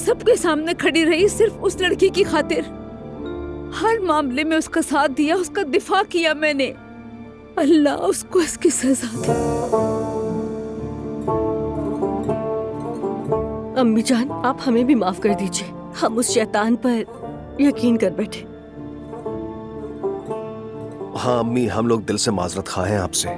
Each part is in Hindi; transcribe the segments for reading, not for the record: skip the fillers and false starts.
सबके सामने खड़ी रही सिर्फ उस लड़की की खातिर। हर मामले में उसका साथ दिया, उसका दिफा किया मैंने। अल्लाह उसको इसकी सजा दे। अम्मी जान, आप हमें भी माफ कर दीजिए। हम उस शैतान पर यकीन कर बैठे। हाँ अम्मी, हम लोग दिल से माजरत खा हैं आपसे।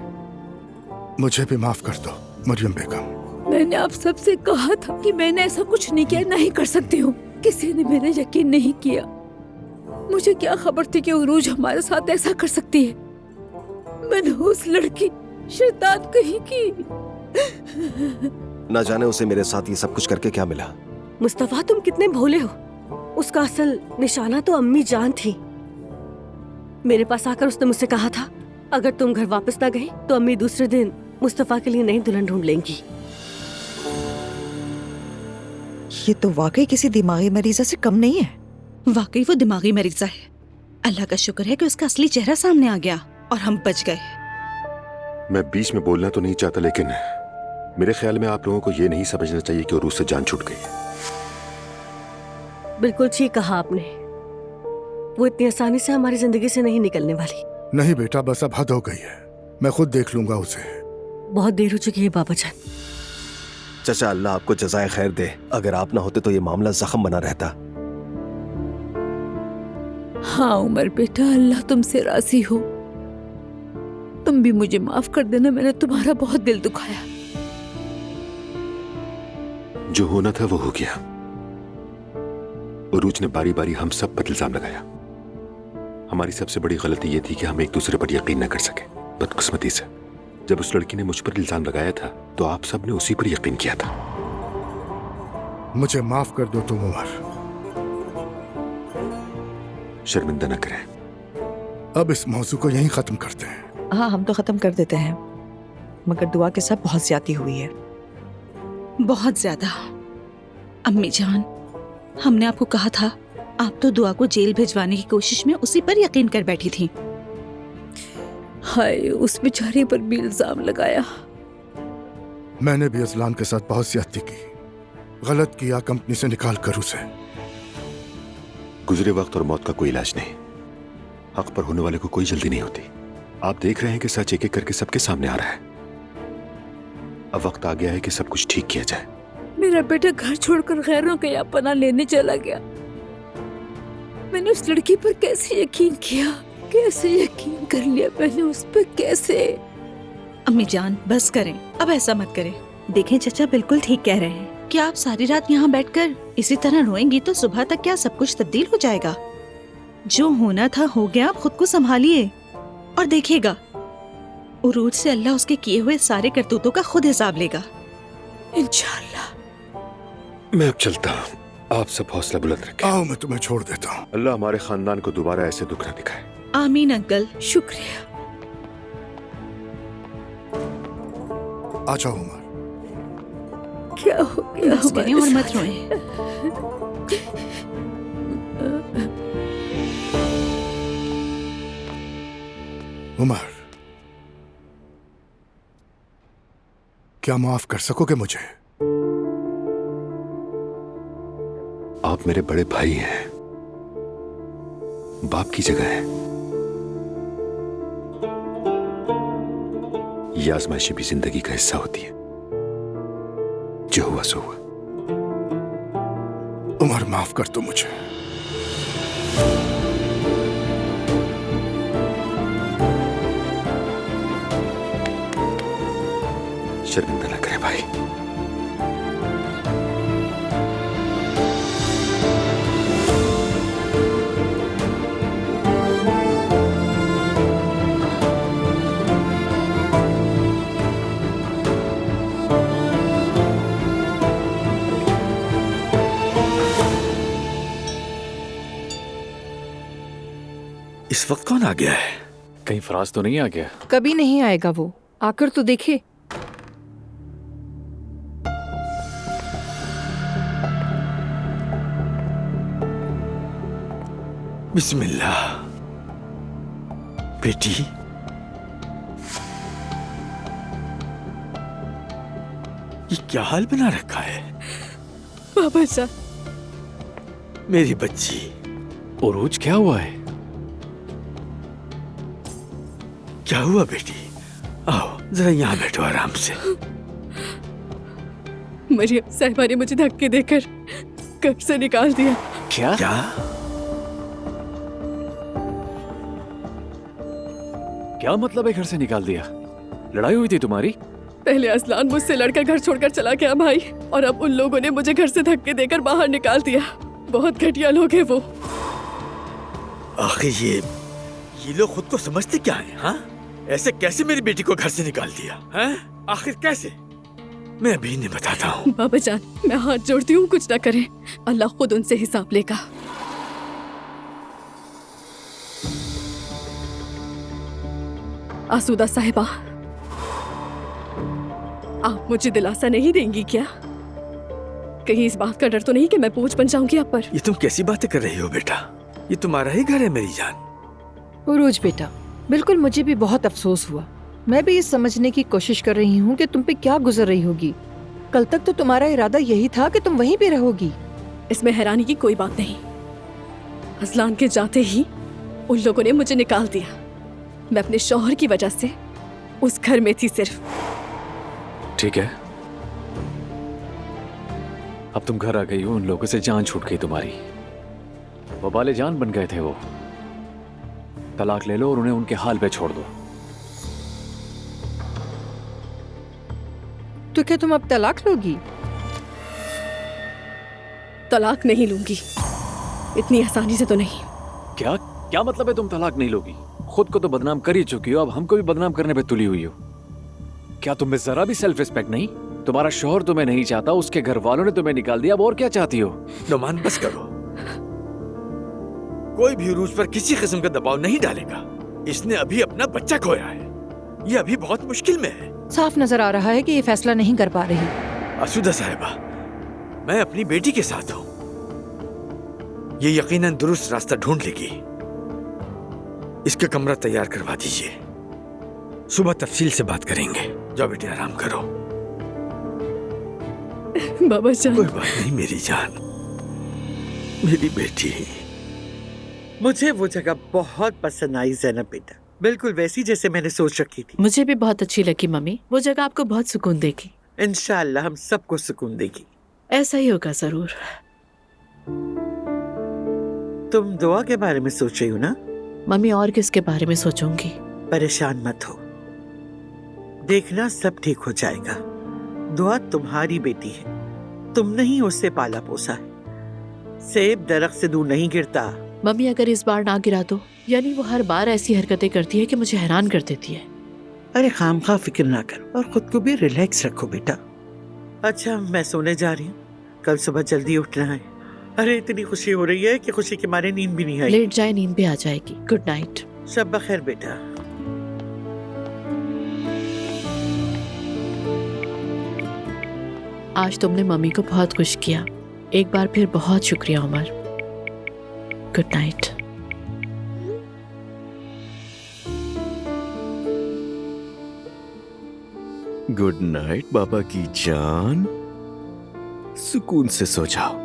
मुझे भी माफ कर दो मरियम बेगम। मैंने आप सबसे कहा था कि मैंने ऐसा कुछ नहीं किया, नहीं कर सकती हूँ। किसी ने मेरा यकीन नहीं किया। मुझे क्या खबर थी कि उरूज हमारे साथ ऐसा कर सकती है। मैंने उस लड़की शैतान कहीं की। ना जाने उसे मेरे साथ ये सब कुछ करके क्या मिला। मुस्तफा, तुम कितने भोले हो। उसका असल निशाना तो अम्मी जान थी। मेरे पास आकर उसने मुझसे कहा था, अगर तुम घर वापस ना गए तो अम्मी दूसरे दिन मुस्तफा के लिए नई दुल्हन ढूंढ लेंगी। ये तो वाकई किसी दिमागी मरीजा से कम नहीं है। वाकई वो दिमागी मरीजा है। अल्लाह का शुक्र है कि उसका असली चेहरा सामने आ गया और हम बच गए। मैं बीच में बोलना तो नहीं चाहता, लेकिन मेरे ख्याल में आप लोगों को ये नहीं समझना चाहिए कि उरूज से जान छूट गई। बिल्कुल ठीक कहा आपने। वो इतनी आसानी से हमारी जिंदगी से नहीं निकलने वाली। नहीं बेटा, बस अब हद हो गई है। मैं खुद देख लूंगा उसे। बहुत देर हो चुकी है बाबा जान। चाचा, अल्लाह आपको जज़ाए खैर दे। अगर आप ना होते तो ये मामला जख्म बना रहता। हाँ उमर बेटा, अल्लाह तुमसे राजी हो। तुम भी मुझे माफ कर देना, मैंने तुम्हारा बहुत दिल दुखाया। जो होना था वो हो गया। उरूज ने बारी बारी हम सब पर इल्जाम लगाया। हमारी सबसे बड़ी गलती ये थी कि हम एक दूसरे पर यकीन न कर सके। बदकिस्मती से जब उस लड़की ने मुझ पर इल्जाम लगाया था तो आप सब ने उसी पर यकीन किया था। मुझे माफ कर दो तुम उमर। शर्मिंदा न करें। अब इस मौजू को यहीं खत्म करते हैं। हाँ, हम तो खत्म कर देते हैं, मगर दुआ के साथ बहुत ज्यादती हुई है। बहुत ज्यादा। अम्मी जान, हमने आपको कहा था, आप तो दुआ को जेल भिजवाने की कोशिश में उसी पर यकीन कर बैठी थी। हाय, उस बेचारी पर भी इल्जाम लगाया। मैंने भी अजलान के साथ बहुत ज्यादती की। गलत किया कंपनी से निकाल कर उसे। गुजरे वक्त और मौत का कोई इलाज नहीं। हक पर होने वाले को कोई जल्दी नहीं होती। आप देख रहे हैं कि सच एक एक करके सबके सामने आ रहा है। अब वक्त आ गया है कि सब कुछ ठीक किया जाए। मेरा बेटा घर छोड़कर गैरों के यहाँ पनाह लेने चला गया। मैंने उस लड़की पर कैसे यकीन किया, कैसे यकीन कर लिया मैंने उस पर, कैसे। अम्मी जान बस करें, अब ऐसा मत करें। देखें चाचा बिल्कुल ठीक कह रहे हैं कि आप सारी रात यहाँ बैठकर इसी तरह रोएंगी तो सुबह तक क्या सब कुछ तब्दील हो जाएगा। जो होना था हो गया, आप खुद को संभालिए और देखिएगा उरूज से अल्लाह उसके किए हुए सारे करतूतों का खुद हिसाब लेगा इंशाअल्लाह। मैं अब चलता हूँ। आप सब हौसला बुलंद रखें। आओ, मैं तुम्हें छोड़ देता हूँ। अल्लाह हमारे खानदान को दोबारा ऐसे दुख न दिखाए। आमीन अंकल। शुक्रिया। आ जाओ उमर। क्या हो गया बस करें और मत रोएं। उमर, क्या माफ कर सकोगे मुझे? आप मेरे बड़े भाई हैं, बाप की जगह है। ये आजमाइशें भी जिंदगी का हिस्सा होती है। जो हुआ सो हुआ। उमर, माफ कर दो मुझे। शर्मिंदा न करें भाई। इस वक्त कौन आ गया है? कहीं फराज तो नहीं आ गया? कभी नहीं आएगा वो, आकर तो देखे। बिस्मिल्लाह। बेटी, ये क्या हाल बना रखा है? बाबा जान, मेरी बच्ची। उरूज क्या हुआ है? क्या हुआ बेटी? आओ जरा यहाँ बैठो आराम से। मरियम साहिबा ने मुझे धक्के देकर घर से निकाल दिया। क्या? क्या? क्या मतलब है घर से निकाल दिया? लड़ाई हुई थी तुम्हारी? पहले असलान मुझसे लड़कर घर छोड़कर चला गया भाई, और अब उन लोगों ने मुझे घर से धक्के देकर बाहर निकाल दिया। बहुत घटिया लोग हैं वो। आखिर ये लोग खुद को समझते क्या है? हाँ, ऐसे कैसे मेरी बेटी को घर से निकाल दिया? हैं? आखिर कैसे? मैं अभी इन्हें बताता हूँ। बाबा जान, मैं हाथ जोड़ती हूँ, कुछ ना करें, अल्लाह खुद उनसे हिसाब लेगा। आसूदा साहिबा, आप मुझे दिलासा नहीं देंगी क्या? कहीं इस बात का डर तो नहीं कि मैं बोझ बन जाऊंगी आप पर? ये तुम कैसी बातें कर रही हो बेटा? ये तुम्हारा ही घर है मेरी जान। उरूज बेटा, बिल्कुल मुझे भी बहुत अफसोस हुआ। मैं भी ये समझने की कोशिश कर रही हूँ कि तुम पे क्या गुजर रही होगी। कल तक तो तुम्हारा इरादा यही था कि तुम वहीं पे रहोगी। इसमें हैरानी की कोई बात नहीं। असलान के जाते ही उन लोगों ने मुझे निकाल दिया। मैं अपने शौहर की वजह से उस घर में थी सिर्फ। ठीक है, अब तुम घर आ गई हो, उन लोगों से जान छूट गई तुम्हारी। वो बाले जान बन गए थे वो। तलाक ले लो और उन्हें उनके हाल पे छोड़ दो। तो क्या तुम अब तलाक लोगी? तलाक नहीं लूंगी, इतनी आसानी से तो नहीं। क्या क्या मतलब है तुम तलाक नहीं लोगी? खुद को तो बदनाम कर ही चुकी हो, अब हमको भी बदनाम करने पे तुली हुई हो। क्या तुम्हें जरा भी सेल्फ रिस्पेक्ट नहीं? तुम्हारा शोहर तुम्हें नहीं चाहता, उसके घर वालों ने तुम्हें निकाल दिया, अब और क्या चाहती हो? नुमान बस करो। कोई भी उरूज पर किसी किस्म का दबाव नहीं डालेगा। इसने अभी अपना बच्चा खोया है, ये अभी बहुत मुश्किल में है। साफ नजर आ रहा है कि ये फैसला नहीं कर पा रही। आसूदा साहिबा, मैं अपनी बेटी के साथ हूँ। ये यकीनन दुरुस्त रास्ता ढूंढ लेगी। इसका कमरा तैयार करवा दीजिए, सुबह तफसील से बात करेंगे। जाओ बेटी, आराम करो। बाबा जान, कोई बात नहीं मेरी जान, मेरी बेटी। मुझे वो जगह बहुत पसंद आई ज़ैनब बेटा, बिल्कुल वैसी जैसे मैंने सोच रखी थी। मुझे भी बहुत अच्छी लगी मम्मी, वो जगह आपको बहुत सुकून देगी। इंशाअल्लाह हम सबको सुकून देगी। ऐसा ही होगा जरूर। तुम दुआ के बारे में सोच रही हो ना? मम्मी और किसके बारे में सोचूंगी? परेशान मत हो, देखना सब ठीक हो जाएगा। दुआ तुम्हारी बेटी है, तुमने ही उससे पाला पोसा है। सेब दरख्त से दूर नहीं गिरता। मम्मी अगर इस बार ना गिरा तो? यानी वो हर बार ऐसी हरकतें करती है कि मुझे हैरान कर देती है। अरे खामखा फिक्र ना करो और खुद को भी रिलैक्स रखो बेटा। अच्छा, मैं सोने जा रही हूँ, कल सुबह जल्दी उठना है। अरे इतनी खुशी हो रही है कि खुशी के मारे नींद भी नहीं आई। लेट जाए, नींद भी आ जाएगी। Good night. शब बखैर बेटा। आज तुमने मम्मी को बहुत खुश किया, एक बार फिर बहुत शुक्रिया Umar. Good night. Good night बाबा की जान, सुकून से सो जाओ।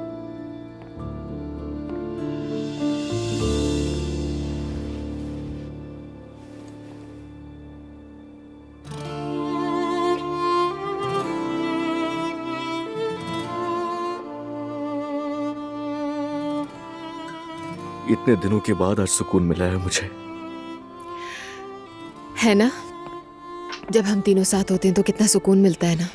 इतने दिनों के बाद आज सुकून मिला है मुझे। है ना, जब हम तीनों साथ होते हैं तो कितना सुकून मिलता है ना।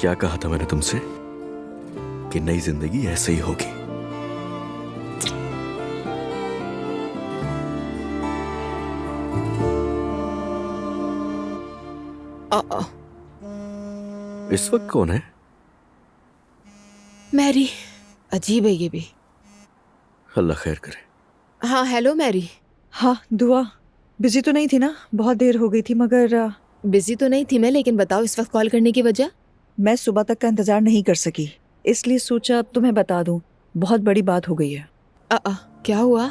क्या कहा था मैंने तुमसे कि नई जिंदगी ऐसे ही होगी। इस वक्त कौन है? मैरी। अजीब है ये भी। अल्लाह खैर करे। हाँ हेलो मैरी। हाँ दुआ। बिजी तो नहीं थी ना? बहुत देर हो गई थी मगर बिजी तो नहीं थी मैं, लेकिन बताओ इस वक्त कॉल करने की वजह? मैं सुबह तक का इंतजार नहीं कर सकी, इसलिए सोचा अब तुम्हें बता दूं। बहुत बड़ी बात हो गई है। क्या हुआ?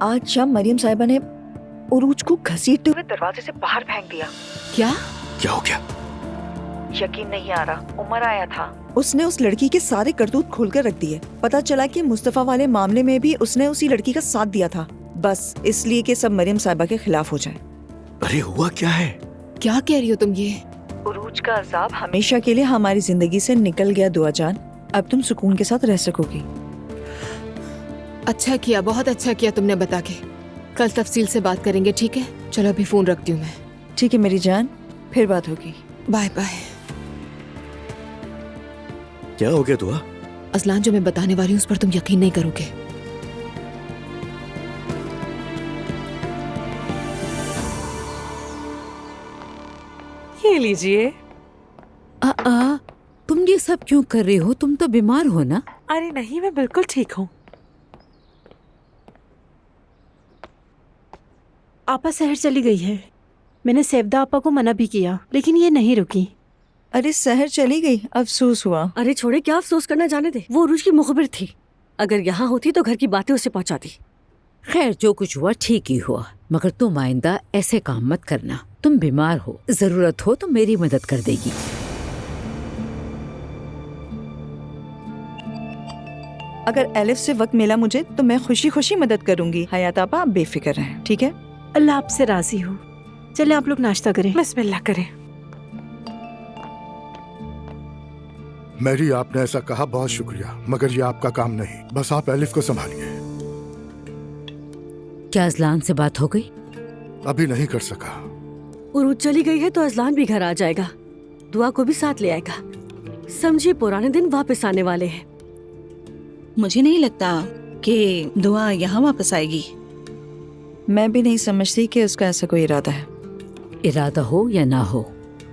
आज शाम मरियम साहिबा ने उरूज को घसीटते हुए दरवाजे से बाहर फेंक दिया। क्या? क्या हो गया? यकीन नहीं आ रहा, उमर आया था। उसने उस लड़की के सारे करतूत खोलकर रख दिए। पता चला कि मुस्तफा वाले मामले में भी उसने उसी लड़की का साथ दिया था, बस इसलिए कि सब मरियम साहिबा के खिलाफ हो जाए। अरे हुआ क्या है? क्या कह रही हो तुम ये? उरूज का अजाब हमेशा के लिए हमारी जिंदगी से निकल गया दुआ जान। अब तुम सुकून के साथ रह सकोगी। अच्छा किया, बहुत अच्छा किया तुमने बता के। कल तफसील से बात करेंगे, ठीक है? चलो अभी फोन रखती हूँ मैं। ठीक है मेरी जान, फिर बात होगी। Bye bye. क्या हो गया दुआ? अजलान, जो मैं बताने वाली हूँ उस पर तुम यकीन नहीं करोगे। ये लीजिए। तुम ये सब क्यों कर रही हो? तुम तो बीमार हो ना? अरे नहीं, मैं बिल्कुल ठीक हूँ। आपा शहर चली गई है। मैंने सैफदा आपा को मना भी किया, लेकिन ये नहीं रुकी। अरे शहर चली गई, अफसोस हुआ। अरे छोड़े, क्या अफसोस करना, जाने दे। वो उरूज की मुखबिर थी, अगर यहाँ होती तो घर की बातें उसे पहुँचाती। खैर जो कुछ हुआ ठीक ही हुआ, मगर तुम आइंदा ऐसे काम मत करना। तुम बीमार हो, जरूरत हो तो मेरी मदद कर देगी। अगर एलिफ से वक्त मिला मुझे तो मैं खुशी खुशी मदद करूंगी। हयात आपा, आप बेफिक्र रहें, ठीक है? अल्लाह आपसे राजी हो। चले आप लोग नाश्ता करें, बिस्मिल्लाह करें। मैरी, आपने ऐसा कहा, बहुत शुक्रिया, मगर ये आपका काम नहीं। बस आप एलिफ को संभालिए। क्या अजलान से बात हो गई? अभी नहीं कर सका। उरूज चली गई है तो अजलान भी घर आ जाएगा, दुआ को भी साथ ले आएगा। समझिए, पुराने दिन वापस आने वाले हैं। मुझे नहीं लगता कि दुआ यहाँ वापस आएगी। मैं भी नहीं समझती कि उसका ऐसा कोई इरादा है। इरादा हो या ना हो,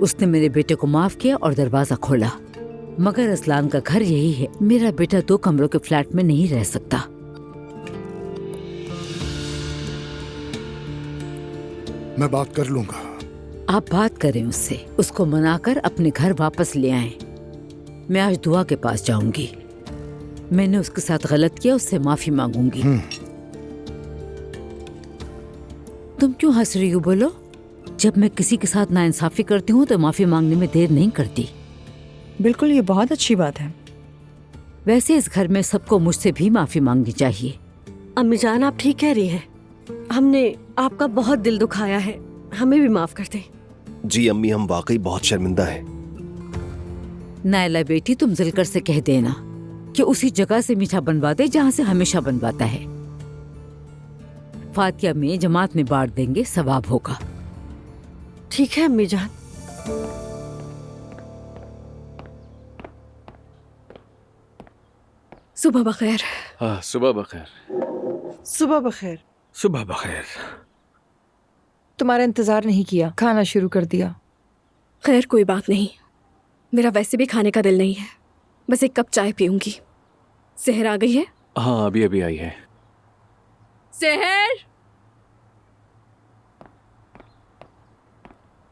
उसने मेरे बेटे को माफ किया और दरवाजा खोला। मगर असलान का घर यही है। मेरा बेटा 2 कमरों के फ्लैट में नहीं रह सकता। मैं बात कर लूंगा। आप बात करें उससे, उसको मनाकर अपने घर वापस ले आएं। मैं आज दुआ के पास जाऊंगी। मैंने उसके साथ गलत किया, उससे माफी मांगूंगी। तुम क्यों हंस रही हो? बोलो। जब मैं किसी के साथ नाइंसाफी करती हूँ तो माफी मांगने में देर नहीं करती। बिल्कुल, ये बहुत अच्छी बात है। वैसे इस घर में सबको मुझसे भी माफी मांगनी चाहिए। अम्मी जान, आप ठीक कह रही हैं। हमने आपका बहुत दिल दुखाया है, हमें भी माफ कर दें। जी अम्मी, हम वाकई बहुत शर्मिंदा हैं। नायला बेटी, तुम जिलकर से कह देना कि उसी जगह से मीठा बनवा दे जहाँ से हमेशा बनवाता है। फातिया में जमात में बांट देंगे, सवाब होगा। ठीक है अम्मी जान। सुबह बखैर। सुबह बखैर। सुबह बखैर। सुबह बखैर। तुम्हारा इंतजार नहीं किया, खाना शुरू कर दिया। खैर कोई बात नहीं, मेरा वैसे भी खाने का दिल नहीं है। बस एक कप चाय पीऊंगी। सहर आ गई है? हाँ, अभी अभी आई है। सहर!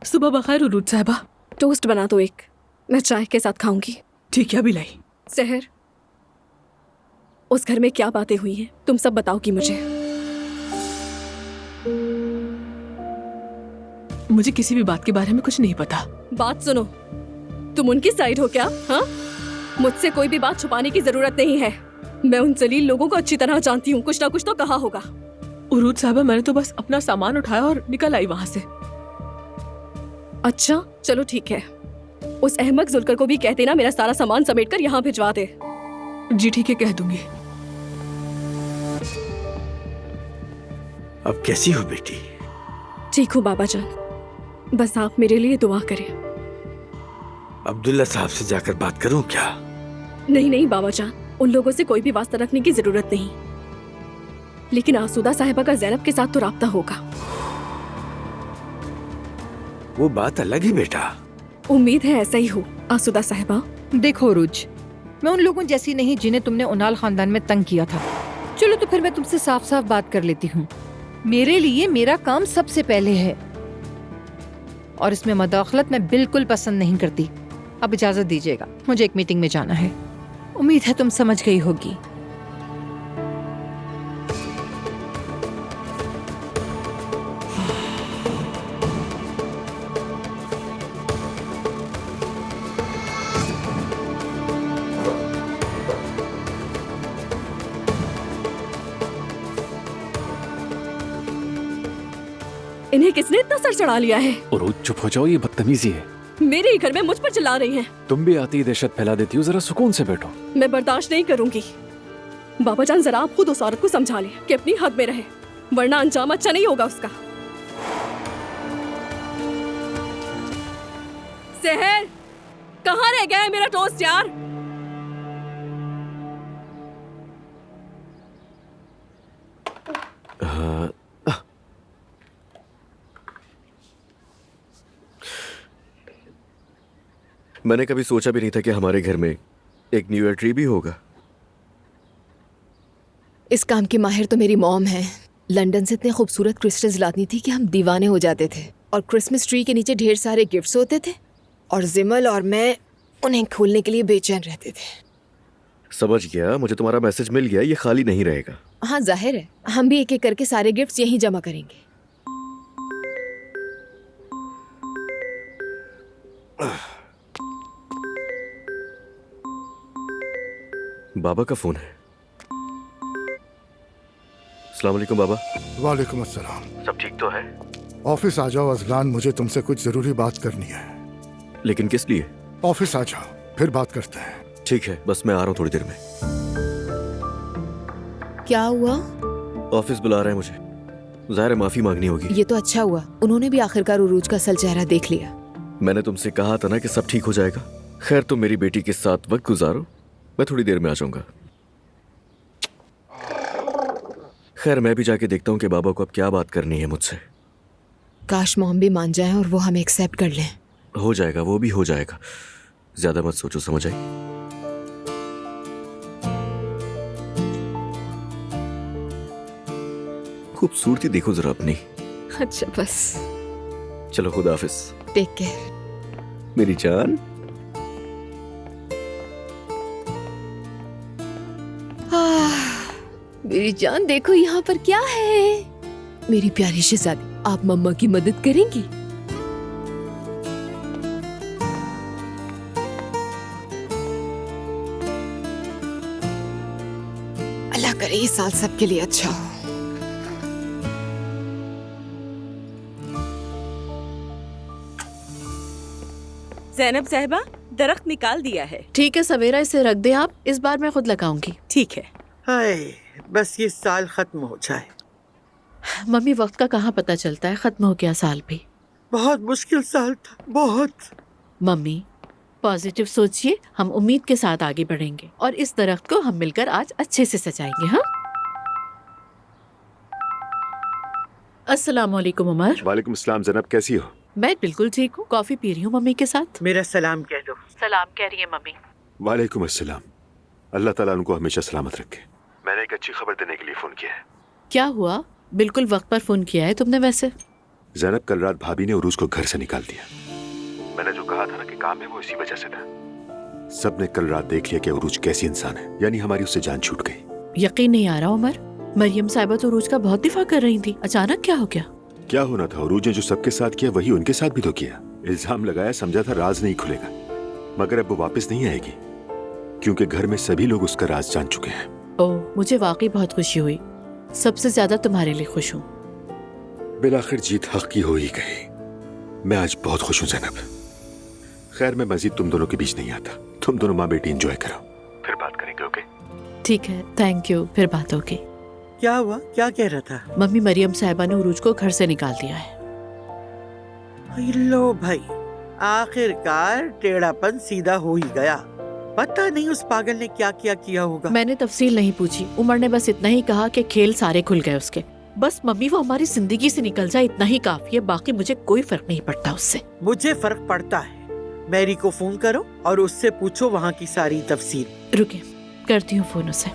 सुबह बखैर उरूज साहबा। टोस्ट बना दो एक, मैं चाय के साथ खाऊंगी। ठीक है, अभी लाई। सहर, उस घर में क्या बातें हुई हैं तुम सब बताओगी मुझे। मुझे किसी भी बात के बारे में कुछ नहीं पता। बात सुनो, तुम उनकी साइड हो क्या? हाँ, मुझसे कोई भी बात छुपाने की जरूरत नहीं है। मैं उन जलील लोगों को अच्छी तरह जानती हूँ, कुछ ना कुछ तो कहा होगा। उरूज साहबा, मैंने तो बस अपना सामान उठाया और निकल आई वहाँ से। अच्छा चलो ठीक है, उस अहमक जुल्कर को भी कह देना मेरा सारा सामान समेटकर यहाँ भिजवा दे। जी ठीक है, कह दूंगी। अब कैसी हो बेटी? ठीक हूँ बाबा जान, बस आप मेरे लिए दुआ करें। अब्दुल्ला साहब से जाकर बात करूं क्या? नहीं नहीं बाबा जान, उन लोगों से कोई भी वास्ता रखने की जरूरत नहीं, लेकिन आसूदा साहिबा का ज़ैनब के साथ तो राब्ता होगा। वो बात अलग ही बेटा। उम्मीद है ऐसा ही हो आसूदा साहिबा। देखो रुज, मैं उन लोगों जैसी नहीं जिन्हें तुमने उनाल खानदान में तंग किया था। चलो तो फिर मैं तुमसे साफ साफ बात कर लेती हूँ। मेरे लिए मेरा काम सबसे पहले है और इसमें मदाखलत मैं बिल्कुल पसंद नहीं करती। अब इजाजत दीजिएगा, मुझे एक मीटिंग में जाना है। उम्मीद है तुम समझ गई होगी। इन्हें किसने इतना सर चढ़ा लिया है? उरूज चुप हो जाओ, ये बदतमीजी है। मेरे ही घर में मुझ पर चिल्ला रही हैं। तुम भी आती दहशत फैला देती हो, जरा सुकून से बैठो। मैं बर्दाश्त नहीं करूंगी। बाबा जान जरा आप खुद उस औरत को समझा लें कि अपनी हद में रहे, वरना अंजाम अच्छा नहीं होगा उसका। सहर, कहाँ रह गया है मेरा टोस्ट यार? मैंने कभी सोचा भी नहीं था कि हमारे घर में एक न्यू ईयर ट्री भी होगा। इस काम की माहिर तो मेरी मॉम है। लंदन से इतने खूबसूरत क्रिस्टल्स लाती थी कि हम दीवाने हो जाते थे। और क्रिसमस ट्री के नीचे ढेर सारे गिफ्ट्स होते थे और जिमल और मैं उन्हें खोलने के लिए बेचैन रहते थे। समझ गया, मुझे तुम्हारा मैसेज मिल गया, ये खाली नहीं रहेगा। हाँ जाहिर है, हम भी एक एक करके सारे गिफ्ट्स यहीं जमा करेंगे। बाबा का फोन है। अस्सलाम वालेकुम बाबा। वालेकुम अस्सलाम। सब ठीक तो है? ऑफिस आ जाओ अजलान, मुझे तुमसे कुछ जरूरी बात करनी है। लेकिन किस लिए? ऑफिस आ जाओ, फिर बात करते हैं। ठीक है, बस मैं आ रहा हूँ थोड़ी देर में। क्या हुआ? ऑफिस बुला रहे हैं मुझे, ज़ाहिर है माफी मांगनी होगी। ये तो अच्छा हुआ, उन्होंने भी आखिरकार उरूज का असल चेहरा देख लिया। मैंने तुमसे कहा था ना कि सब ठीक हो जाएगा। खैर तुम मेरी बेटी के साथ वक्त गुजारो, मैं थोड़ी देर में आ जाऊंगा। खैर मैं भी जाके देखता हूँ कि बाबा को अब क्या बात करनी है मुझसे। काश मॉम भी मान जाए और वो हमें एक्सेप्ट कर लें। हो जाएगा, वो भी हो जाएगा। ज्यादा मत सोचो, समझ आई? खूबसूरती देखो जरा अपनी। अच्छा बस, चलो खुदा हाफिज। टेक केयर मेरी जान। मेरी जान देखो यहाँ पर क्या है। मेरी प्यारी शहजादी, आप मम्मा की मदद करेंगी? अल्लाह करे ये साल सबके लिए अच्छा हो। ज़ैनब साहिबा, दरख्त निकाल दिया है। ठीक है सवेरा, इसे रख दे आप, इस बार मैं खुद लगाऊंगी। ठीक है। हाय, बस ये साल खत्म हो जाए। मम्मी वक्त का कहाँ पता चलता है, खत्म हो गया साल भी। बहुत मुश्किल साल था, बहुत। मम्मी पॉजिटिव सोचिए, हम उम्मीद के साथ आगे बढ़ेंगे और इस दरख्त को हम मिलकर आज अच्छे से सजाएंगे। हाँ, अस्सलाम वालेकुम उमर। वालेकुम अस्सलाम। ज़ैनब कैसी हो? मैं बिल्कुल ठीक हूँ, कॉफी पी रही हूँ मम्मी के साथ। मेरा सलाम कह दो। सलाम कह रही है मम्मी। वालेकुम अस्सलाम। अल्लाह ताला उनको हमेशा सलामत रखे। मैंने एक अच्छी खबर देने के लिए फोन किया है। क्या हुआ? बिल्कुल वक्त पर फोन किया है तुमने। वैसे ज़ैनब, कल रात भाभी ने उरूज को घर से निकाल दिया। मैंने जो कहा था ना कि काम है वो इसी वजह से था। सबने कल रात देख लिया कि उरूज कैसी इंसान है, यानी हमारी उससे जान छूट गई। यकीन नहीं आ रहा उमर, मरियम साहिबा तो उरूज का बहुत दिफा कर रही थी, अचानक क्या हो गया? क्या होना था? उरूज ने जो सबके साथ किया वही उनके साथ भी तो किया। इल्जाम लगाया, समझा था राज नहीं खुलेगा, मगर अब वो वापस नहीं आएगी क्योंकि घर में सभी लोग उसका राज जान चुके हैं। ओह, मुझे वाकई बहुत खुशी हुई। सबसे ज्यादा तुम्हारे लिए खुश हूँ। बिलाखिर जीत हक की हो ही गई। मैं आज बहुत खुश हूँ ज़ैनब। खैर मैं मजीद तुम दोनों के बीच नहीं आता। तुम दोनों माँ बेटी एंजॉय करो, फिर बात करेंगे। ओके ठीक है, थैंक यू, फिर बात होगी। क्या हुआ? क्या कह रहा था? मम्मी मरियम साहिबा ने उरूज को घर से निकाल दिया है। लो भाई, आखिरकार टेढ़ापन सीधा हो ही गया। पता नहीं उस पागल ने क्या क्या किया होगा। मैंने तफसील नहीं पूछी, उमर ने बस इतना ही कहा कि खेल सारे खुल गए उसके। बस मम्मी वो हमारी जिंदगी से निकल जाए, इतना ही काफी है, बाकी मुझे कोई फर्क नहीं पड़ता उससे। मुझे फर्क पड़ता है। मैरी को फोन करो और उससे पूछो वहाँ की सारी तफसील। रुके, करती हूँ फोन उसे।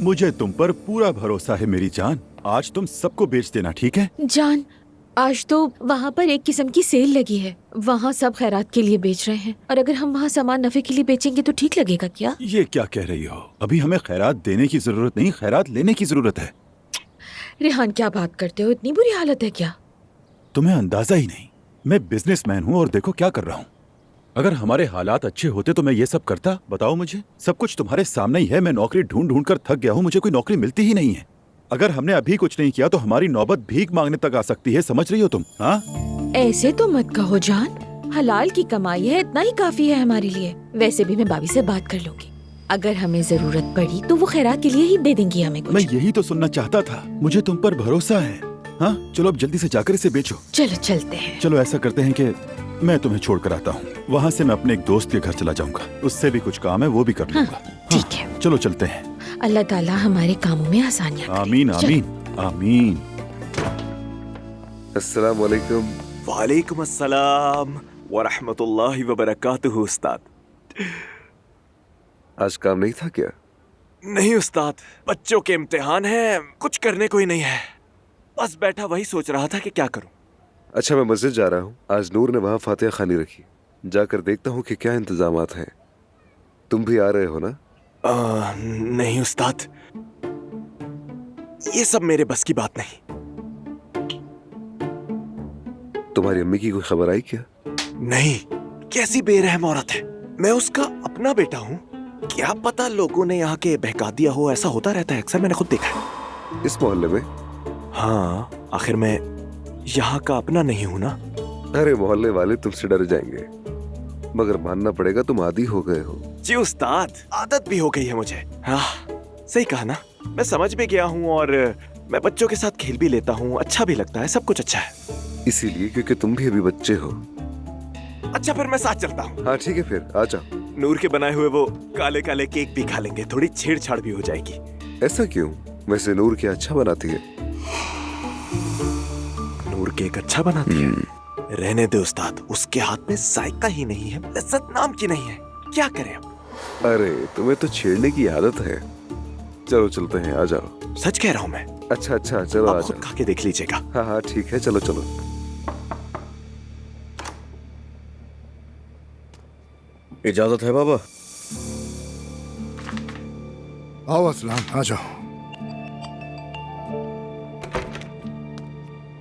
मुझे तुम पर पूरा भरोसा है मेरी जान। आज तुम सबको बेच देना, ठीक है? जान, आज तो वहाँ पर एक किस्म की सेल लगी है, वहाँ सब खैरात के लिए बेच रहे हैं, और अगर हम वहाँ सामान नफे के लिए बेचेंगे तो ठीक लगेगा क्या? ये क्या कह रही हो? अभी हमें खैरात देने की जरूरत नहीं, खैरात लेने की जरूरत है। रेहान क्या बात करते हो, इतनी बुरी हालत है क्या? तुम्हें अंदाजा ही नहीं, मैं बिजनेसमैन हूँ और देखो क्या कर रहा हूँ। अगर हमारे हालात अच्छे होते तो मैं ये सब करता? बताओ मुझे, सब कुछ तुम्हारे सामने ही है। मैं नौकरी ढूंढ ढूंढ कर थक गया हूँ, मुझे कोई नौकरी मिलती ही नहीं है। अगर हमने अभी कुछ नहीं किया तो हमारी नौबत भीख मांगने तक आ सकती है, समझ रही हो तुम? हाँ, ऐसे तो मत कहो जान, हलाल की कमाई है, इतना ही काफी है हमारे लिए। वैसे भी मैं भाभी से बात कर लूंगी, अगर हमें जरूरत पड़ी तो वो खैरात के लिए ही दे देंगी हमें कुछ। मैं यही तो सुनना चाहता था, मुझे तुम पर भरोसा है। हाँ चलो अब जल्दी से जाकर इसे बेचो। चलो चलते हैं। चलो ऐसा करते हैं कि मैं तुम्हें छोड़ कर आता हूँ, वहाँ से मैं अपने एक दोस्त के घर चला जाऊंगा, उससे भी कुछ काम है वो भी कर लूंगा। ठीक है, चलो चलते हैं। अल्लाह ताला हमारे कामों में आसानियां करे। आमीन आमीन आमीन। अस्सलाम वालेकुम। वालेकुम अस्सलाम व रहमतुल्लाहि व बरकातुहू। उस्ताद आज काम नहीं था क्या? नहीं उस्ताद, बच्चों के इम्तिहान है, कुछ करने को ही नहीं है, बस बैठा वही सोच रहा था कि क्या करूं। अच्छा मैं मस्जिद जा रहा हूँ, आज नूर ने वहाँ फातिहा खानी रखी, जाकर देखता हूँ कि क्या इंतजामात हैं। तुम भी आ रहे हो ना? नहीं उस्ताद, ये सब मेरे बस की बात नहीं। तुम्हारी अम्मी की कोई खबर आई क्या? नहीं, कैसी बेरहम औरत है, मैं उसका अपना बेटा हूँ, क्या पता लोगों ने यहाँ के बहका दिया हो, ऐसा होता रहता है अक्सर, मैंने खुद देखा है। इस मोहल्ले में? हाँ, आखिर मैं यहाँ का अपना नहीं हूँ ना। अरे मोहल्ले वाले तुमसे डर जाएंगे, मगर मानना पड़ेगा तुम आदी हो गए हो। जी उस्ताद, आदत भी हो गई है मुझे। हाँ सही कहा ना, मैं समझ भी गया हूँ और मैं बच्चों के साथ खेल भी लेता हूँ, अच्छा भी लगता है, सब कुछ अच्छा है। इसीलिए क्योंकि तुम भी अभी बच्चे हो। अच्छा फिर मैं साथ चलता हूँ। हाँ ठीक है फिर आ जाओ। नूर के बनाए हुए वो काले काले केक भी खा लेंगे, थोड़ी छेड़छाड़ भी हो जाएगी। ऐसा क्यों? वैसे नूर क्या अच्छा बनाती है? नूर केक अच्छा बनाती है? रहने दे उस्ताद, उसके हाथ में जायका ही नहीं है, लज्जत नाम की नहीं है, क्या करें अब? अरे तुम्हें तो छेड़ने की आदत है। चलो चलते हैं, आ जाओ। सच कह रहा हूँ मैं। अच्छा अच्छा चलो आ जाओ। खा के देख लीजिएगा। हाँ हाँ ठीक है, चलो चलो। इजाजत है बाबा? आओ असलाम, आ जाओ।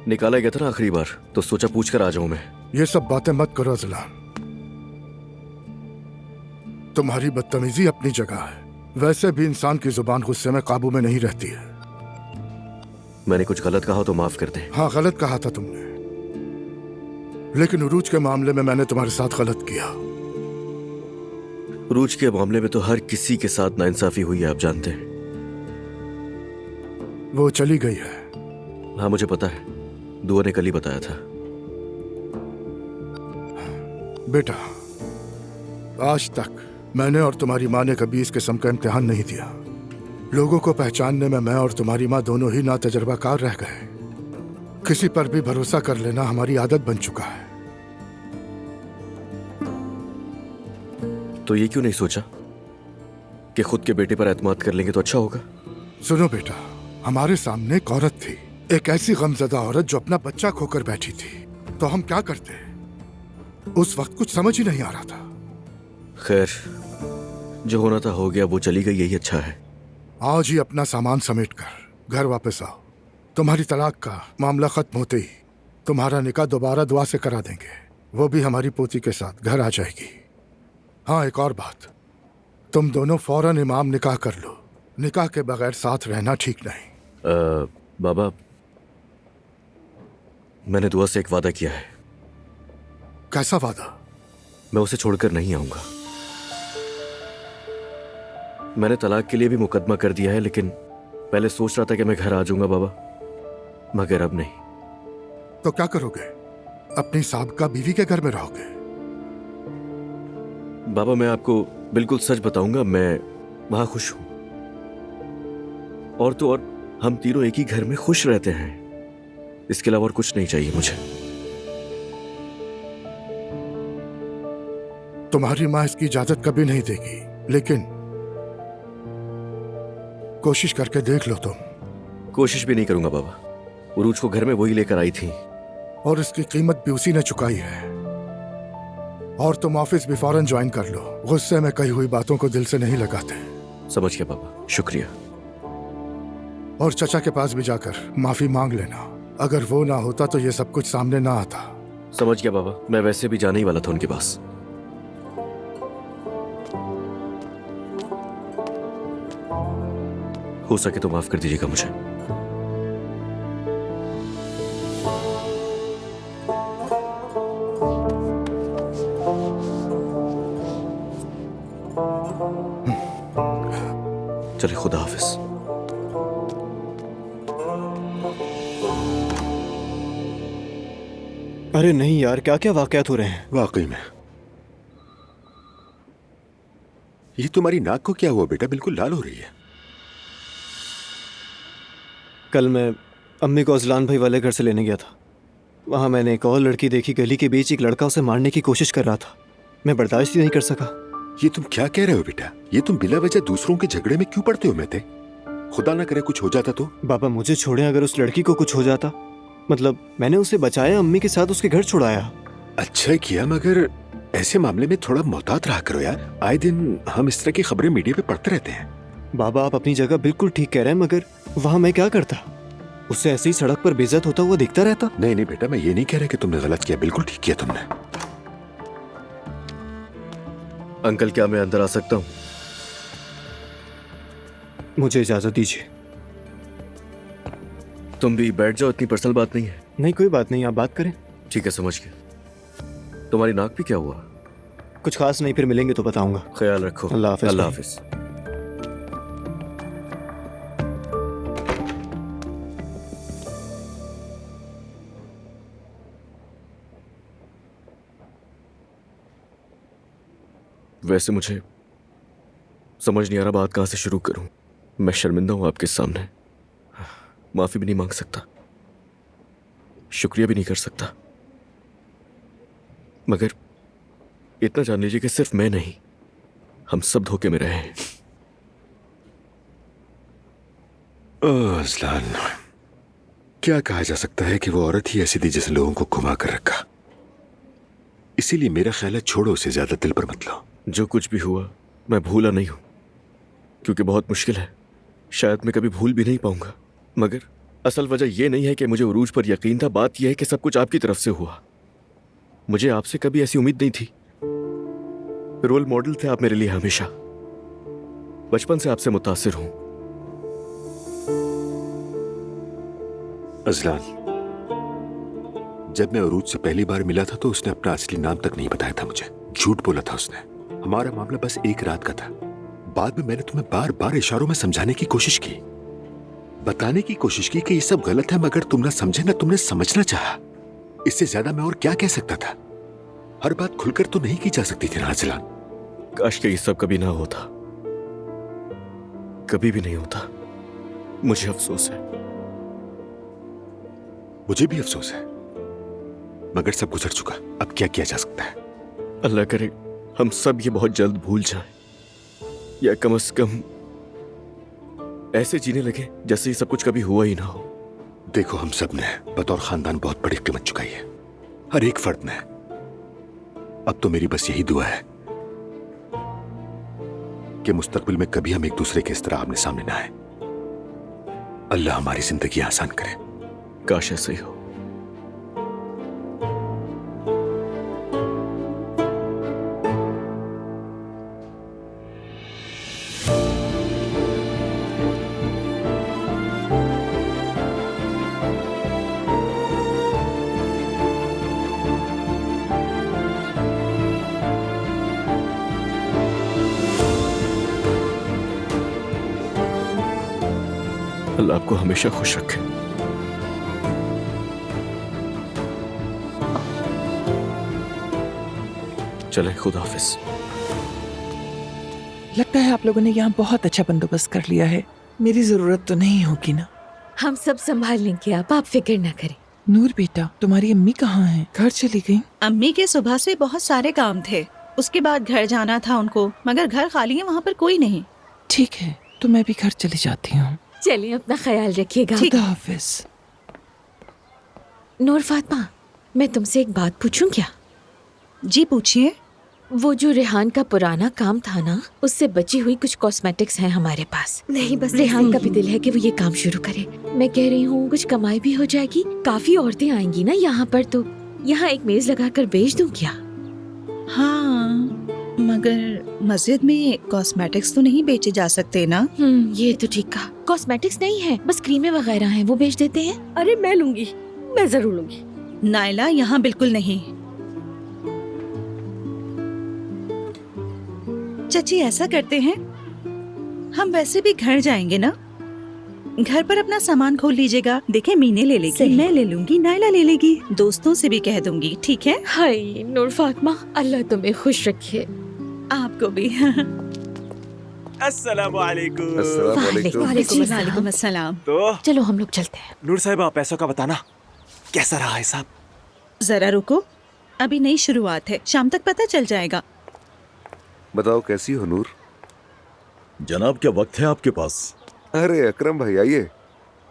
निकाला गया था ना आखिरी बार, तो सोचा पूछ कर आ जाऊं मैं। ये सब बातें मत करो असलाम, तुम्हारी बदतमीजी अपनी जगह है, वैसे भी इंसान की जुबान गुस्से में काबू में नहीं रहती है। मैंने कुछ गलत कहा तो माफ कर दे। हाँ गलत कहा था तुमने, लेकिन उरूज के मामले में मैंने तुम्हारे साथ गलत किया। उरूज के मामले में तो हर किसी के साथ नाइंसाफी हुई है, आप जानते हैं। वो चली गई है। हाँ मुझे पता है, दुआ ने कल ही बताया था। बेटा, आज तक मैंने और तुम्हारी माँ ने कभी इस किस्म का इम्तिहान नहीं दिया। लोगों को पहचानने में मैं और तुम्हारी माँ दोनों ही नातजुर्बाकार रह गए। किसी पर भी भरोसा कर लेना हमारी आदत बन चुका है। तो ये क्यों नहीं सोचा कि खुद के बेटे पर एतमाद कर लेंगे तो अच्छा होगा? सुनो बेटा, हमारे सामने एक औरत थी, एक ऐसी गमजदा औरत जो अपना बच्चा खोकर बैठी थी, तो हम क्या करते? उस वक्त कुछ समझ ही नहीं आ रहा था। खैर, जो होना था हो गया, वो चली गई, यही अच्छा है। आज ही अपना सामान समेट कर घर वापस आओ। तुम्हारी तलाक का मामला खत्म होते ही तुम्हारा निकाह दोबारा दुआ से करा देंगे, वो भी हमारी पोती के साथ घर आ जाएगी। हाँ एक और बात, तुम दोनों फौरन इमाम निकाह कर लो, निकाह के बगैर साथ रहना ठीक नहीं। बाबा, मैंने दुआ से एक वादा किया है। कैसा वादा? मैं उसे छोड़कर नहीं आऊंगा। मैंने तलाक के लिए भी मुकदमा कर दिया है, लेकिन पहले सोच रहा था कि मैं घर आ जाऊंगा बाबा, मगर अब नहीं। तो क्या करोगे? अपनी साबका बीवी के घर में रहोगे? बाबा मैं आपको बिल्कुल सच बताऊंगा, मैं वहां खुश हूं। और तो और हम तीनों एक ही घर में खुश रहते हैं, इसके अलावा और कुछ नहीं चाहिए मुझे। तुम्हारी माँ इसकी इजाजत कभी नहीं देगी, लेकिन कोशिश करके देख लो तुम। कोशिश भी नहीं करूंगा बाबा, उरूज को घर में वही लेकर आई थी और इसकी कीमत भी उसी ने चुकाई है। और तुम ऑफिस भी फौरन ज्वाइन कर लो, गुस्से में कही हुई बातों को दिल से नहीं लगाते। समझ गया बाबा, शुक्रिया। और चचा के पास भी जाकर माफी मांग लेना, अगर वो ना होता तो ये सब कुछ सामने ना आता। समझ गया बाबा, मैं वैसे भी जाने ही वाला था उनके पास। हो सके तो माफ कर दीजिएगा मुझे। चले, खुदा हाफिज। अरे नहीं यार, क्या क्या वाकयात हो रहे हैं? वाकई में ये तुम्हारी नाक को क्या हुआ बेटा? बिल्कुल लाल हो रही है। कल मैं अम्मी को अजलान भाई वाले घर से लेने गया था। वहाँ मैंने एक और लड़की देखी, गली के बीच एक लड़का उसे मारने की कोशिश कर रहा था। मैं बर्दाश्त ही नहीं कर सका। ये तुम क्या कह रहे हो बेटा? ये तुम बिला वजह दूसरों के झगड़े में क्यों पड़ते हो? मैं थे, खुदा ना करे कुछ हो जाता तो। बाबा मुझे छोड़े, अगर उस लड़की को कुछ हो जाता। मतलब मैंने उसे बचाया, अम्मी के साथ उसके घर छुड़ाया। अच्छा किया, मगर ऐसे मामले में थोड़ा मोहतात रहा करो यार। आए दिन हम इस तरह की खबरें मीडिया पे पढ़ते रहते हैं। बाबा आप अपनी जगह बिल्कुल ठीक कह रहे हैं, मगर वहाँ मैं क्या करता? उससे ऐसे ही सड़क पर बेइज्जत होता हुआ दिखता रहता। नहीं नहीं बेटा, मैं ये नहीं कह रहा कि तुमने गलत किया, बिल्कुल ठीक किया तुमने। अंकल क्या मैं अंदर आ सकता हूँ? मुझे इजाजत दीजिए। तुम भी बैठ जाओ, इतनी पर्सनल बात नहीं है। नहीं कोई बात नहीं, आप बात करें। ठीक है, समझ गया। तुम्हारी नाक पे क्या हुआ? कुछ खास नहीं, फिर मिलेंगे तो बताऊंगा। ख्याल रखो। अल्लाह हाफिज। अल्लाह हाफिज। वैसे मुझे समझ नहीं आ रहा बात कहां से शुरू करूं। मैं शर्मिंदा हूं आपके सामने, माफी भी नहीं मांग सकता, शुक्रिया भी नहीं कर सकता, मगर इतना जान लीजिए कि सिर्फ मैं नहीं, हम सब धोखे में रहे हैं। अज़लान, क्या कहा जा सकता है कि वो औरत ही ऐसी थी जिसने लोगों को घुमा कर रखा। इसीलिए मेरा ख्याल है छोड़ो उसे, ज्यादा दिल पर मत लो। जो कुछ भी हुआ मैं भूला नहीं हूं, क्योंकि बहुत मुश्किल है, शायद मैं कभी भूल भी नहीं पाऊंगा। मगर असल वजह यह नहीं है कि मुझे उरूज पर यकीन था, बात यह है कि सब कुछ आपकी तरफ से हुआ। मुझे आपसे कभी ऐसी उम्मीद नहीं थी। रोल मॉडल थे आप मेरे लिए हमेशा, बचपन से आपसे मुतासिर हूं। अज़लान, जब मैं उरूज से पहली बार मिला था तो उसने अपना असली नाम तक नहीं बताया था मुझे, झूठ बोला था उसने। हमारा मामला बस एक रात का था। बाद में मैंने तुम्हें बार बार इशारों में समझाने की कोशिश की, बताने की कोशिश की कि ये सब गलत है, मगर तुम ना समझे, ना तुमने समझना चाहा। इससे ज्यादा मैं और क्या कह सकता था? हर बात खुलकर तो नहीं की जा सकती थी ना अज़लान। काश के ये सब कभी ना होता, कभी भी नहीं होता। मुझे अफसोस है। मुझे भी अफसोस है, मगर सब गुजर चुका, अब क्या किया जा सकता है? अल्लाह करे हम सब ये बहुत जल्द भूल जाएं, या कम से कम ऐसे जीने लगे जैसे ये सब कुछ कभी हुआ ही ना हो। देखो, हम सब ने बतौर खानदान बहुत बड़ी कीमत चुकाई है, हर एक फर्द ने। अब तो मेरी बस यही दुआ है कि मुस्तकबिल में कभी हम एक दूसरे के इस तरह आमने सामने ना आए। अल्लाह हमारी जिंदगी आसान करे। काश ऐसे ही हो। अल्लाह आपको हमेशा खुश रखे। चले, खुदा हाफिज। लगता है आप लोगों ने यहाँ बहुत अच्छा बंदोबस्त कर लिया है, मेरी जरूरत तो नहीं होगी ना? हम सब संभाल लेंगे, आप फिक्र ना करें। नूर बेटा, तुम्हारी अम्मी कहाँ हैं? घर चली गई? अम्मी के सुबह से बहुत सारे काम थे, उसके बाद घर जाना था उनको, मगर घर खाली है, वहाँ पर कोई नहीं। ठीक है, तो मैं भी घर चली जाती हूँ। चलिए, अपना ख्याल रखिएगा। खुदा हाफिज। नूर फातिमा, मैं तुमसे एक बात पूछूं क्या? जी पूछिए। वो जो रेहान का पुराना काम था ना, उससे बची हुई कुछ कॉस्मेटिक्स हैं हमारे पास। नहीं, बस रेहान का भी दिल है कि वो ये काम शुरू करे। मैं कह रही हूँ कुछ कमाई भी हो जाएगी, काफी औरतें आएंगी ना यहाँ पर, तो यहाँ एक मेज लगाकर बेच दूं क्या? हाँ, मगर मस्जिद में कॉस्मेटिक्स तो नहीं बेचे जा सकते ना? ये तो ठीक कहा। कॉस्मेटिक्स नहीं है, बस क्रीमें वगैरह हैं, वो बेच देते हैं। अरे मैं लूंगी, मैं जरूर लूंगी। नायला, यहाँ बिल्कुल नहीं। चाची, ऐसा करते हैं, हम वैसे भी घर जाएंगे ना, घर पर अपना सामान खोल लीजिएगा। देखे, मीने ले लेगी, मैं ले लूंगी, नायला ले लेगी, दोस्तों से भी कह दूंगी, ठीक है? हाय नूर फातिमा, अल्लाह तुम्हें खुश रखे। आपको भी। अस्सलाम वालेकुम। वालेकुम अस्सलाम। तो चलो हम लोग चलते हैं। नूर साहिबा, पैसों का बताना कैसा रहा हिसाब? जरा रुको, अभी नई शुरुआत है, शाम तक पता चल जाएगा। बताओ कैसी हो नूर? जनाब, क्या वक्त है आपके पास? अरे अकरम भाई आइए,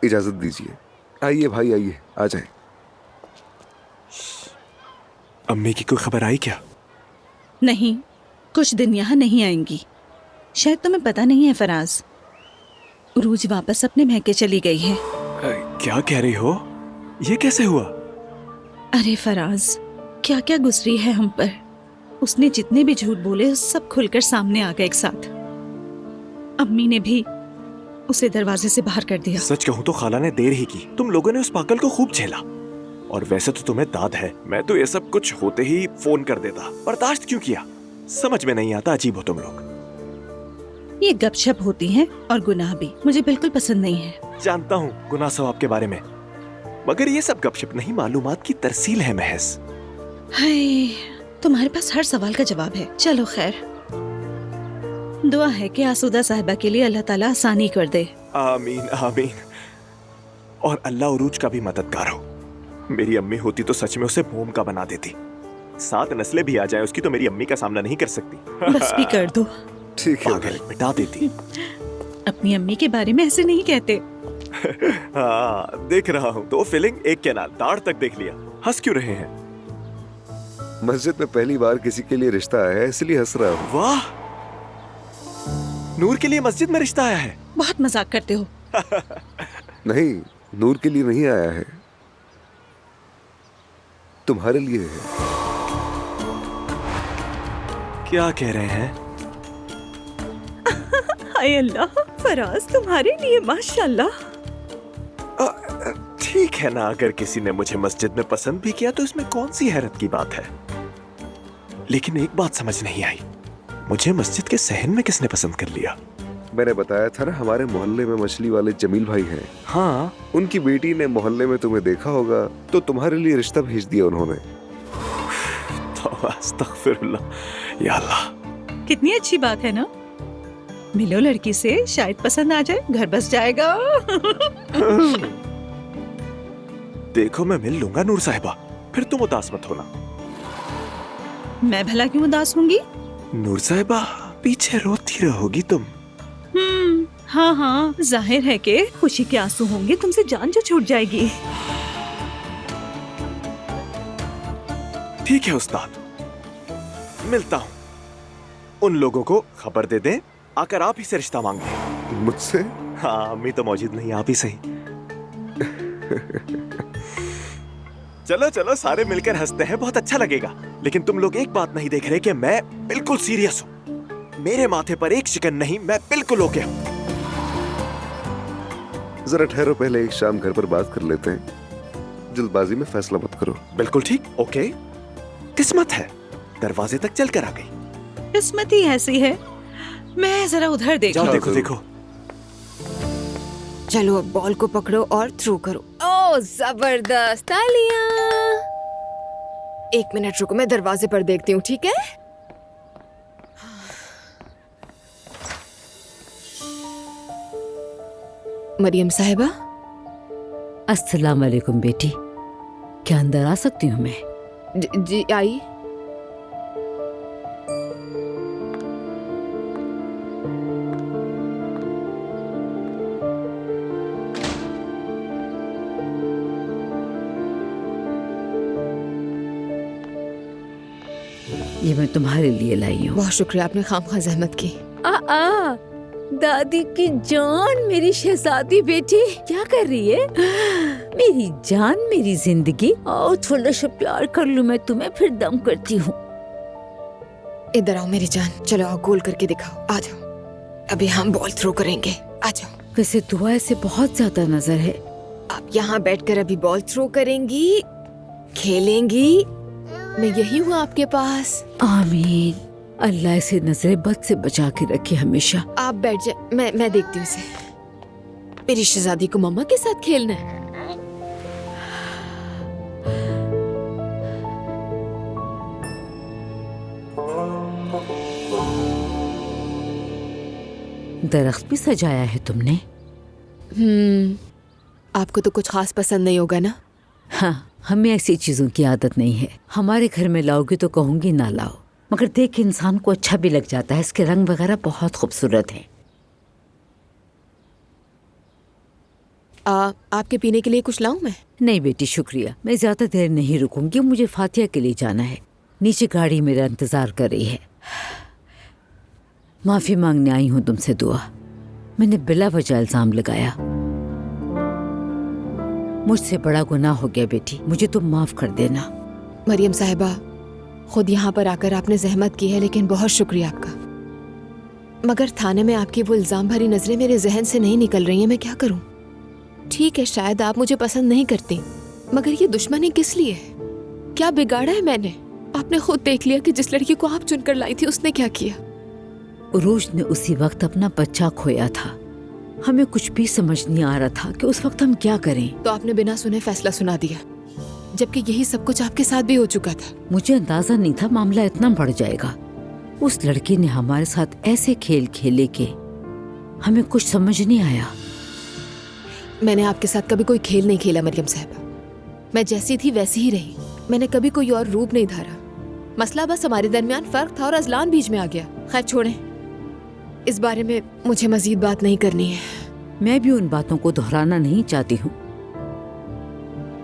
इजाजत दीजिए। आइए भाई आइए, आ जाए। अम्मी की कोई खबर आई क्या? नहीं, कुछ दिन यहाँ नहीं आएंगी। शायद तुम्हें पता नहीं है फराज, उरूज वापस अपने महके चली गई है। क्या कह रही हो? ये कैसे हुआ? अरे फराज, क्या क्या गुजरी है हम पर। उसने जितने भी झूठ बोले सब खुलकर सामने आ गए एक साथ। अम्मी ने भी उसे दरवाजे से बाहर कर दिया। सच कहूँ तो खाला ने देर ही की। तुम लोगों ने उस पागल को खूब झेला। और वैसे तो तुम्हें दाद है, मैं तो ये सब कुछ होते ही फोन कर देता। बर्दाश्त क्यों किया? समझ में नहीं आता, अजीब हो तुम लोग। ये गपशप होती है और गुनाह भी मुझे बिल्कुल पसंद नहीं है। जानता हूँ गुनाह सवाब के बारे में, मगर ये सब गपशप नहीं, मालूमात की तरसील है महज। हाय, तुम्हारे पास हर सवाल का जवाब है। चलो खैर, दुआ है कि आसूदा साहिबा के लिए अल्लाह ताला आसानी कर दे। आमीन आमीन। और अल्लाह उरूज का भी मददगार हो। मेरी अम्मी होती तो सच में उसे मोम का बना देती। 7 नस्लें भी आ जाए उसकी तो मेरी अम्मी का सामना नहीं कर सकती। बस भी कर दो। ठीक है, पागल, मिटा देती। अपनी अम्मी के बारे में ऐसे नहीं कहते। हाँ, देख रहा हूँ। तो फीलिंग एक के नाल दाढ़ तक देख लिया। हंस क्यों रहे हैं? मस्जिद में पहली बार किसी के लिए रिश्ता आया है, इसलिए हंस रहा हूँ। वाह, नूर के लिए मस्जिद में रिश्ता आया है। बहुत मजाक करते हो। नहीं, नूर के लिए नहीं आया है, तुम्हारे लिए है। क्या कह रहे हैं? हाय अल्लाह, फराज तुम्हारे लिए माशाल्लाह। ठीक है ना, अगर किसी ने मुझे मस्जिद में पसंद भी किया तो इसमें कौन सी हैरत की बात है। लेकिन एक बात समझ नहीं आई, मुझे मस्जिद के सहन में किसने पसंद कर लिया? मैंने बताया था ना, हमारे मोहल्ले में मछली वाले जमील भाई हैं। हाँ, उनकी बेटी ने मोहल्ले में तुम्हें देखा होगा तो तुम्हारे लिए रिश्ता भेज दिया उन्होंने। अस्तगफिरुल्लाह, या अल्लाह। कितनी अच्छी बात है ना। मिलो लड़की से, शायद पसंद आ जाए, घर बस जाएगा। देखो, मैं मिल लूंगा नूर साहिबा, फिर तुम उदास मत होना। मैं भला क्यों उदास होंगी? नूर साहिबा, पीछे रोती रहोगी तुम। हाँ हाँ, जाहिर है कि खुशी के आंसू होंगे, तुमसे जान जो छूट जाएगी। ठीक है उस्ताद, मिलता हूँ। उन लोगों को खबर दे दें, आकर आप ही से रिश्ता मांग लें। मुझसे? हाँ, अम्मी तो मौजूद नहीं, आप ही सही। चलो चलो, सारे मिलकर हंसते हैं, बहुत अच्छा लगेगा। लेकिन तुम लोग एक बात नहीं देख रहे कि मैं बिल्कुल सीरियस हूँ। मेरे माथे पर एक शिकन नहीं, मैं बिल्कुल ओके हूँ। जरा ठहरो, पहले एक शाम घर पर बात कर लेते हैं। जल्दबाजी में फैसला मत करो। बिल्कुल ठीक, ओके। किस्मत है, दरवाजे तक चल कर आ गई। किस्मत ही ऐसी है। मैं जरा उधर देखो। जाओ, देखो देखो। चलो अब बॉल को पकड़ो और थ्रो करो। ओह जबरदस्त, तालियां। 1 मिनट रुको, मैं दरवाजे पर देखती हूँ, ठीक है? मरियम साहिबा। अस्सलाम वालेकुम बेटी, क्या अंदर आ सकती हूँ मैं? जी आई। ये मैं तुम्हारे लिए लाई हूँ। बहुत शुक्रिया, आपने खामखा जहमत की। दादी की जान, मेरी शहजादी बेटी, क्या कर रही है? मेरी जान, मेरी जिंदगी। आओ थोड़ा सा प्यार कर लूं मैं तुम्हें, फिर दम करती हूँ। इधर आओ मेरी जान, चलो आओ, गोल करके दिखाओ। आ जाओ, अभी हम बॉल थ्रो करेंगे। आ जाओ। वैसे दुआ से बहुत ज्यादा नजर है। आप यहाँ बैठकर अभी बॉल थ्रो करेंगी, खेलेंगी। मैं यही हूँ आपके पास। आमीन। अल्लाह इसे नजरे बद से बचा के रखे हमेशा। आप बैठ जाए, मैं देखती हूँ इसे। मेरी शहजादी को मम्मा के साथ खेलना है। दरख्त भी सजाया है तुमने? आपको तो कुछ खास पसंद नहीं होगा ना? हाँ, हमें ऐसी चीजों की आदत नहीं है। हमारे घर में लाओगी तो कहूंगी ना लाओ, मगर देख के इंसान को अच्छा भी लग जाता है। इसके रंग वगैरह बहुत खूबसूरत हैं। आपके पीने के लिए कुछ लाऊं मैं? नहीं बेटी शुक्रिया, मैं ज्यादा देर नहीं रुकूंगी। मुझे फातिया के लिए जाना है। नीचे गाड़ी मेरा इंतजार कर रही है। माफी मांगने आई हूँ तुमसे दुआ। मैंने बिला वजह इल्जाम लगाया। मुझसे बड़ा गुनाह हो गया बेटी, मुझे तुम माफ कर देना। मरियम साहिबा, खुद यहाँ पर आकर आपने जहमत की है, लेकिन बहुत शुक्रिया आपका। मगर थाने में आपकी वो इल्जाम भरी नजरें मेरे जहन से नहीं निकल रही हैं। मैं क्या करूँ? ठीक है, शायद आप मुझे पसंद नहीं करती, मगर ये दुश्मनी किस लिए है? क्या बिगाड़ा है मैंने? आपने खुद देख लिया कि जिस लड़की को आप चुनकर लाई थी उसने क्या किया। उरूज ने उसी वक्त अपना बच्चा खोया था। हमें कुछ भी समझ नहीं आ रहा था कि उस वक्त हम क्या करें। तो आपने बिना सुने फैसला सुना दिया, जबकि यही सब कुछ आपके साथ भी हो चुका था। मुझे अंदाजा नहीं था मामला इतना बढ़ जाएगा। उस लड़की ने हमारे साथ ऐसे खेल खेले कि हमें कुछ समझ नहीं आया। मैंने आपके साथ कभी कोई खेल नहीं खेला मरियम साहिबा। मैं जैसी थी वैसी ही रही। मैंने कभी कोई और रूप नहीं धारा। मसला बस हमारे दरमियान फर्क था और अजलान बीच में आ गया। खैर छोड़ें, इस बारे में मुझे मजीद बात नहीं करनी है। मैं भी उन बातों को दोहराना नहीं चाहती हूँ।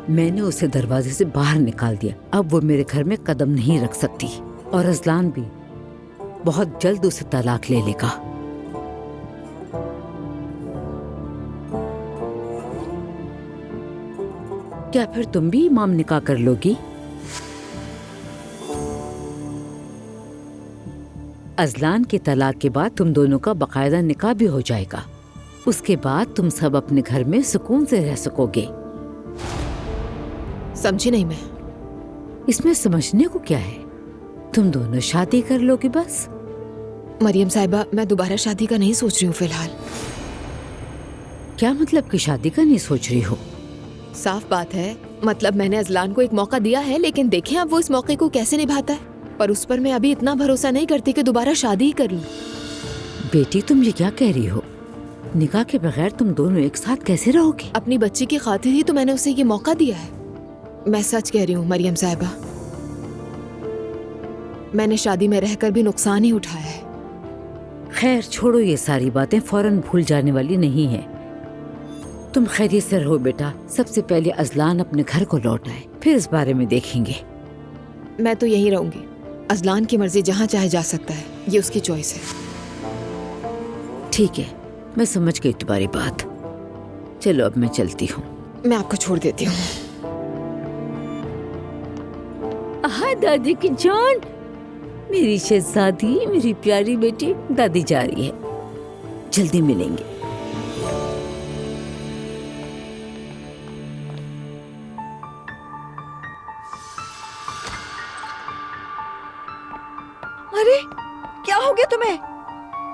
मैंने उसे दरवाजे से बाहर निकाल दिया। अब वो मेरे घर में कदम नहीं रख सकती और अजलान भी बहुत जल्द उसे तलाक ले लेगा। क्या फिर तुम भी इमाम निकाह कर लोगी? अजलान के तलाक के बाद तुम दोनों का बाकायदा निकाह भी हो जाएगा। उसके बाद तुम सब अपने घर में सुकून से रह सकोगे। समझी नहीं मैं। इसमें समझने को क्या है? तुम दोनों शादी कर लोगे बस। मरियम साहिबा, मैं दोबारा शादी का नहीं सोच रही हूँ फिलहाल। क्या मतलब कि शादी का नहीं सोच रही हो? साफ बात है, मतलब मैंने अजलान को एक मौका दिया है, लेकिन देखें अब वो इस मौके को कैसे निभाता है। पर उस पर मैं अभी इतना भरोसा नहीं करती कि दोबारा शादी ही कर लूं। बेटी तुम ये क्या कह रही हो? निकाह के बगैर तुम दोनों एक साथ कैसे रहोगे? अपनी बच्ची की खातिर ही तो मैंने उसे ये मौका दिया है। मैं सच कह रही हूँ मरियम साहिबा, मैंने शादी में रहकर भी नुकसान ही उठाया है। खैर छोड़ो, ये सारी बातें फौरन भूल जाने वाली नहीं है। तुम खैरियत से रहो बेटा। सबसे पहले अजलान अपने घर को लौट आए, फिर इस बारे में देखेंगे। मैं तो यहीं रहूंगी। अजलान की मर्जी जहाँ चाहे जा सकता है, ये उसकी चॉइस है। ठीक है, मैं समझ गई तुम्हारी बात। चलो अब मैं चलती हूँ। मैं आपको छोड़ देती हूँ। हाँ दादी की जान, मेरी शहजादी, मेरी प्यारी बेटी। दादी जा रही है, जल्दी मिलेंगे। अरे क्या हो गया तुम्हें?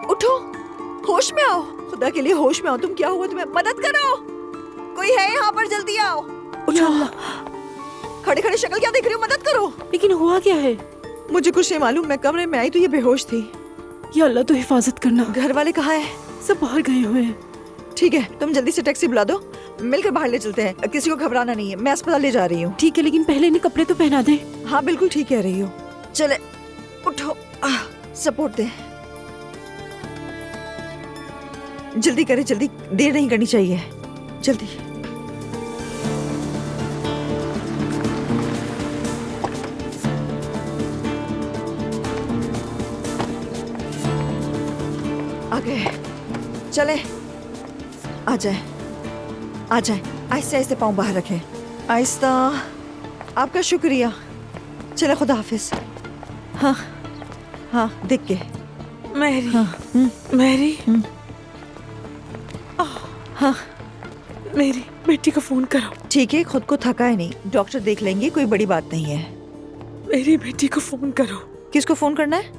उठो, होश में आओ। खुदा के लिए होश में आओ। तुम क्या हुआ तुम्हें? मदद करो, कोई है यहाँ पर, जल्दी आओ। उठो। खड़े खड़े शक्ल क्या देख रही हो? मदद करो। लेकिन हुआ क्या है? मुझे कुछ नहीं मालूम। मैं कमरे में आई तो ये बेहोश थी। या अल्लाह तो हिफाजत करना। घर वाले कहाँ है? सब बाहर गए हुए हैं। ठीक है, तुम जल्दी से टैक्सी बुला दो, मिलकर बाहर ले चलते हैं। किसी को घबराना नहीं है। मैं अस्पताल ले जा रही हूँ। ठीक है, लेकिन पहले इन्हें कपड़े तो पहना दे। हाँ बिल्कुल ठीक कह रही हो। चले उठो, सपोर्ट दे। जल्दी करें, जल्दी, देर नहीं करनी चाहिए। जल्दी। आ गए, चले, आ जाए, आ जाए। आहिस्ते आहिस्ते पाँव बाहर रखें, आहिस्ता। आपका शुक्रिया। चले, खुदा हाफिज। हाँ हाँ, देख के। मैरी, हाँ, मैरी, हाँ, मेरी बेटी को फोन करो। ठीक है, खुद को थकाए नहीं, डॉक्टर देख लेंगे, कोई बड़ी बात नहीं है। मेरी बेटी को फोन करो। किसको फोन करना है?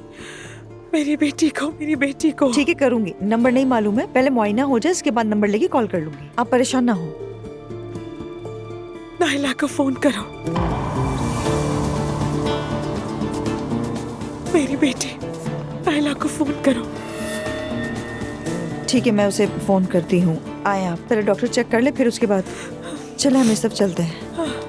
मेरी बेटी को, मेरी बेटी को। ठीक है, करूंगी। नंबर नहीं मालूम है, पहले मुआयना हो जाए, इसके बाद नंबर लेके कॉल कर लूंगी। आप परेशान ना हो। नाइला को फोन करो। मेरी बेटी नाइला को फोन करो। ठीक है, मैं उसे फोन करती हूँ। आए आप, पहले डॉक्टर चेक कर ले, फिर उसके बाद चले हम ये सब चलते हैं।